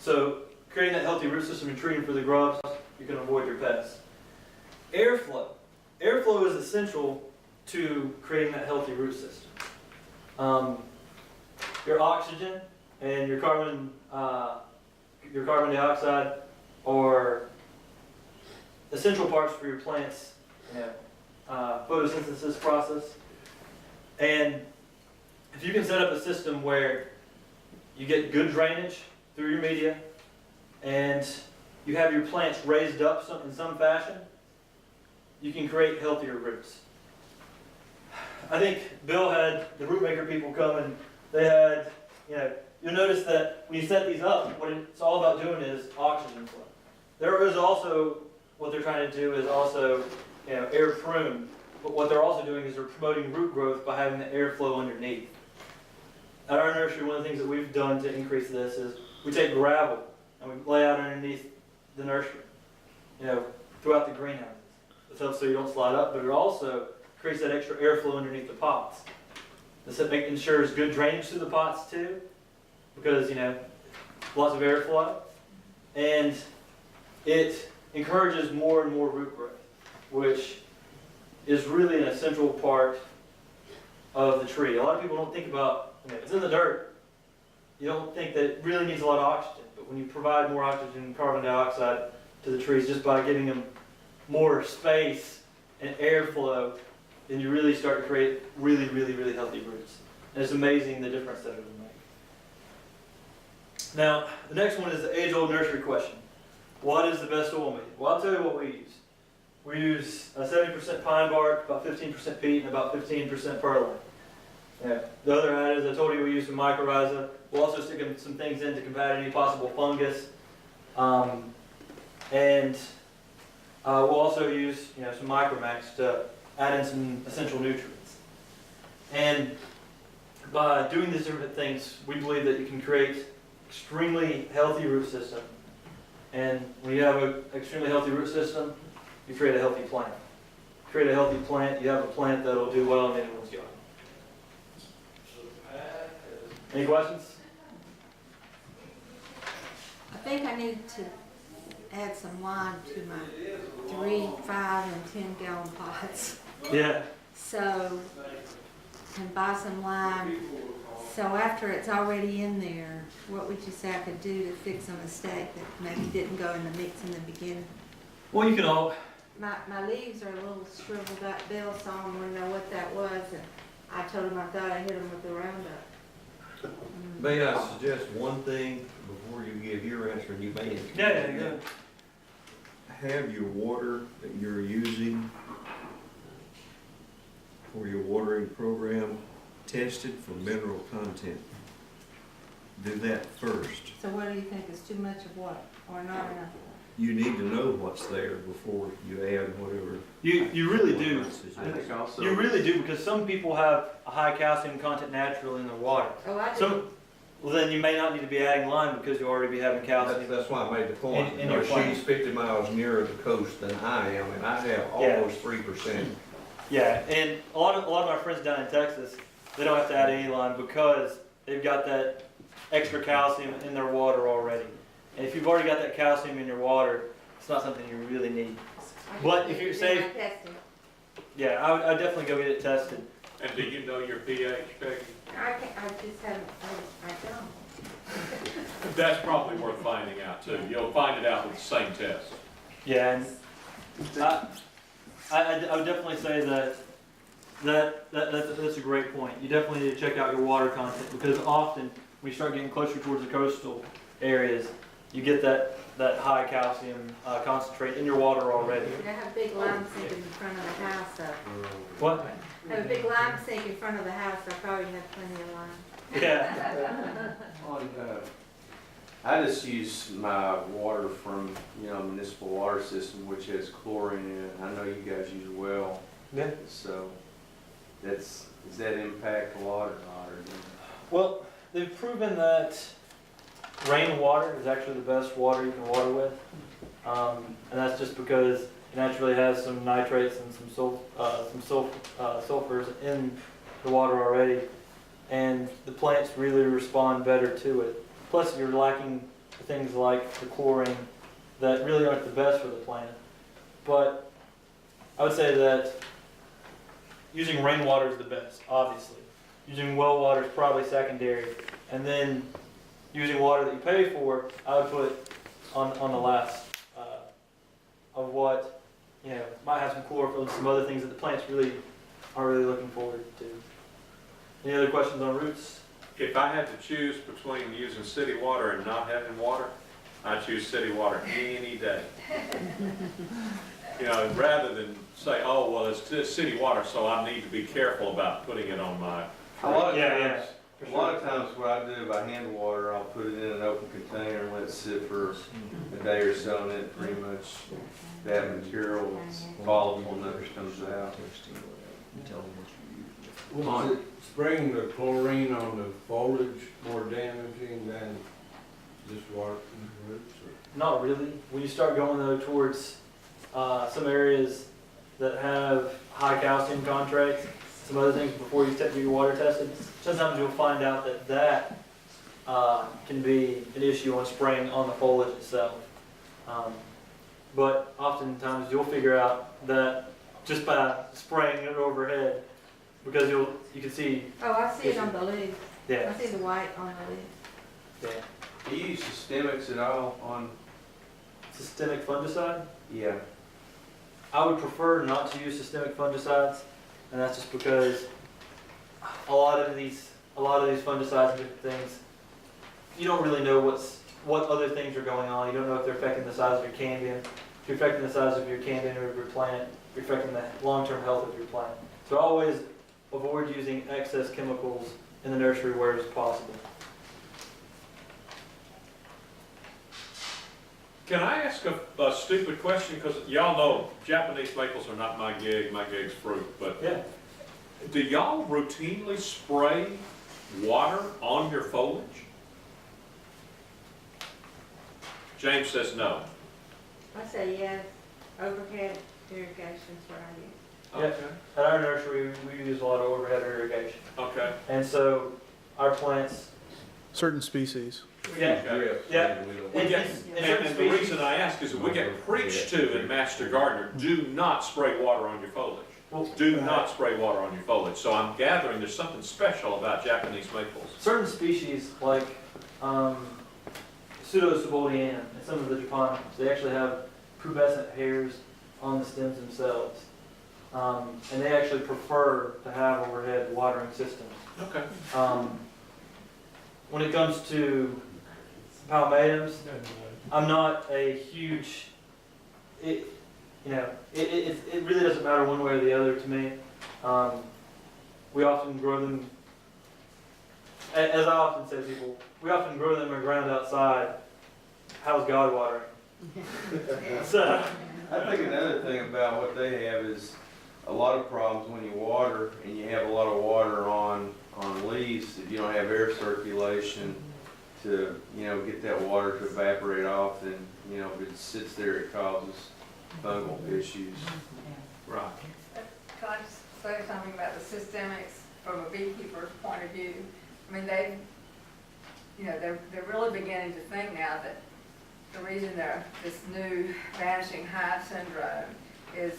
So creating that healthy root system and treating for the grubs, you can avoid your pests. Airflow. Airflow is essential to creating that healthy root system. Your oxygen and your carbon dioxide are essential parts for your plants' photosynthesis process. And if you can set up a system where you get good drainage through your media and you have your plants raised up in some fashion, you can create healthier roots. I think Bill had the root maker people come and they had, you'll notice that when you set these up, what it's all about doing is oxygen flow. There is also, what they're trying to do is also, air prune, but what they're also doing is they're promoting root growth by having the airflow underneath. At our nursery, one of the things that we've done to increase this is we take gravel and we lay out underneath the nursery, throughout the greenhouses. It helps so you don't slide up, but it also creates that extra airflow underneath the pots. This ensures good drainage through the pots too, because lots of airflow, and it encourages more and more root growth, which is really an essential part of the tree. A lot of people don't think about, it's in the dirt. You don't think that it really needs a lot of oxygen, but when you provide more oxygen and carbon dioxide to the trees just by giving them more space and airflow, then you really start to create really, really, really healthy roots. And it's amazing the difference that it will make. Now, the next one is the age-old nursery question. What is the best soil medium? Well, I'll tell you what we use. We use 70% pine bark, about 15% peat, and about 15% perlite. The other additives, I told you we use some mycorrhiza. We'll also stick some things in to combat any possible fungus. And we'll also use some Micromax to add in some essential nutrients. And by doing these different things, we believe that you can create extremely healthy root system. And when you have an extremely healthy root system, you create a healthy plant. Create a healthy plant, you have a plant that will do well in anyone's yard. Any questions? I think I need to add some lime to my 3, 5, and 10 gallon pots. Yeah. So, and buy some lime. So after it's already in there, what would you say I could do to fix a mistake that maybe didn't go in the mix in the beginning? Well, you can all. My leaves are a little shriveled up. Bill saw them and know what that was, and I told him I thought I hit them with the Roundup. May I suggest one thing before you give your answer, and you may answer. Yeah. Have your water that you're using for your watering program tested for mineral content. Do that first. So what do you think is too much of what, or not enough? You need to know what's there before you add whatever. You really do. I think also. You really do, because some people have a high calcium content naturally in their water. Oh, I do. So, well, then you may not need to be adding lime because you already be having calcium. That's why I made the point. In your plant. She's 50 miles nearer the coast than I am, and I have almost 3%. Yeah, and a lot of my friends down in Texas, they don't have to add any lime because they've got that extra calcium in their water already. And if you've already got that calcium in your water, it's not something you really need. But if you're safe, yeah, I would definitely go get it tested. And do you know your pH, Peggy? I just haven't, I don't. That's probably worth finding out too. You'll find it out with the same test. Yeah, and I would definitely say that's a great point. You definitely need to check out your water content, because often when you start getting closer towards the coastal areas, you get that high calcium concentrate in your water already. I have a big lime sink in front of the house, so. What? I have a big lime sink in front of the house, so I probably have plenty of lime. Yeah. I just use my water from, municipal water system, which has chlorine in it. I know you guys use well. Yeah. So does that impact a lot or not? Well, they've proven that rainwater is actually the best water you can water with. And that's just because it naturally has some nitrates and some sulfurs in the water already. And the plants really respond better to it. Plus, you're lacking things like the chlorine that really aren't the best for the plant. But I would say that using rainwater is the best, obviously. Using well water is probably secondary. And then using water that you pay for, I would put on the last of what, might have some chlorophyll and some other things that the plants really aren't really looking forward to. Any other questions on roots? If I had to choose between using city water and not having water, I choose city water any day. Rather than say, oh, well, it's city water, so I need to be careful about putting it on my. A lot of Yeah, times, for a lot of times what I do, if I hand water, I'll put it in an open container and let it sit for a day or so, and then pretty much that material is volatile and never comes out. Was it spraying the chlorine on the foliage more damaging than just watering the roots? Not really. When you start going though towards some areas that have high calcium contracts, some other things before you get your water tested, sometimes you'll find out that can be an issue on spraying on the foliage itself. But oftentimes you'll figure out that just by spraying it overhead, because you can see, Oh, I see it on the leaf. yeah, I see the white on the leaf. yeah, Do you use systemics at all on, systemic fungicide. yeah, I would prefer not to use systemic fungicides, and that's just because a lot of these fungicides and different things, you don't really know what other things are going on. You don't know if they're affecting the size of your cambium. If you're affecting the size of your cambium or of your plant, you're affecting the long-term health of your plant. So always avoid using excess chemicals in the nursery where it's possible. Can I ask a stupid question? Because y'all know Japanese maples are not my gig. My gig's fruit. But Yeah. do y'all routinely spray water on your foliage? James says no. I say yes, overhead irrigation's what I use. Yeah. Okay. At our nursery, we use a lot of overhead irrigation. Okay. And so our plants, Certain species. yeah, yeah. We get, In and certain the species- reason I ask is that we get preached to in Master Gardener, do not spray water on your foliage. Well, Do not spray water on your foliage. So I'm gathering there's something special about Japanese maples. certain species like Pseudosubaldianum and some of the Japonicums, they actually have pubescent hairs on the stems themselves. And they actually prefer to have overhead watering systems. Okay. When it comes to palmatums, I'm not a huge, it really doesn't matter one way or the other to me. We often grow them, as I often say to people, we often grow them in ground outside. How's God watering? So, I think another thing about what they have is a lot of problems when you water and you have a lot of water on leaves, if you don't have air circulation to, get that water to evaporate off, then, if it sits there, it causes fungal issues. Right. Can I just say something about the systemics from a beekeeper's point of view? I mean, they're really beginning to think now that the reason this new vanishing hive syndrome is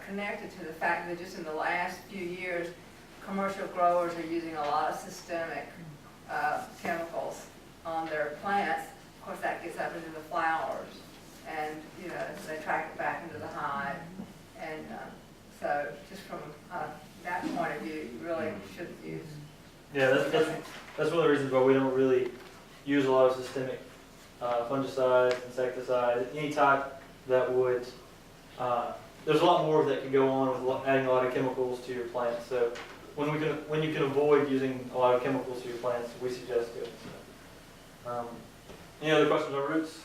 connected to the fact that just in the last few years, commercial growers are using a lot of systemic chemicals on their plants. Of course, that gets up into the flowers, and they track it back into the hive. And so, just from that point of view, you really shouldn't use. yeah, that's one of the reasons why we don't really use a lot of systemic fungicides, insecticides, any type that would, there's a lot more that can go on with adding a lot of chemicals to your plants. So when you can avoid using a lot of chemicals to your plants, we suggest it. So, any other questions on roots?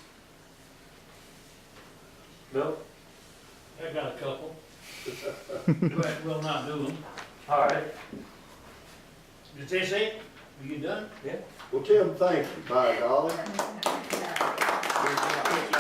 Bill? I got a couple, but we'll not do them. All right. Is this it? Are you done? Yeah. Well, Tim, thank you, by golly. Good job.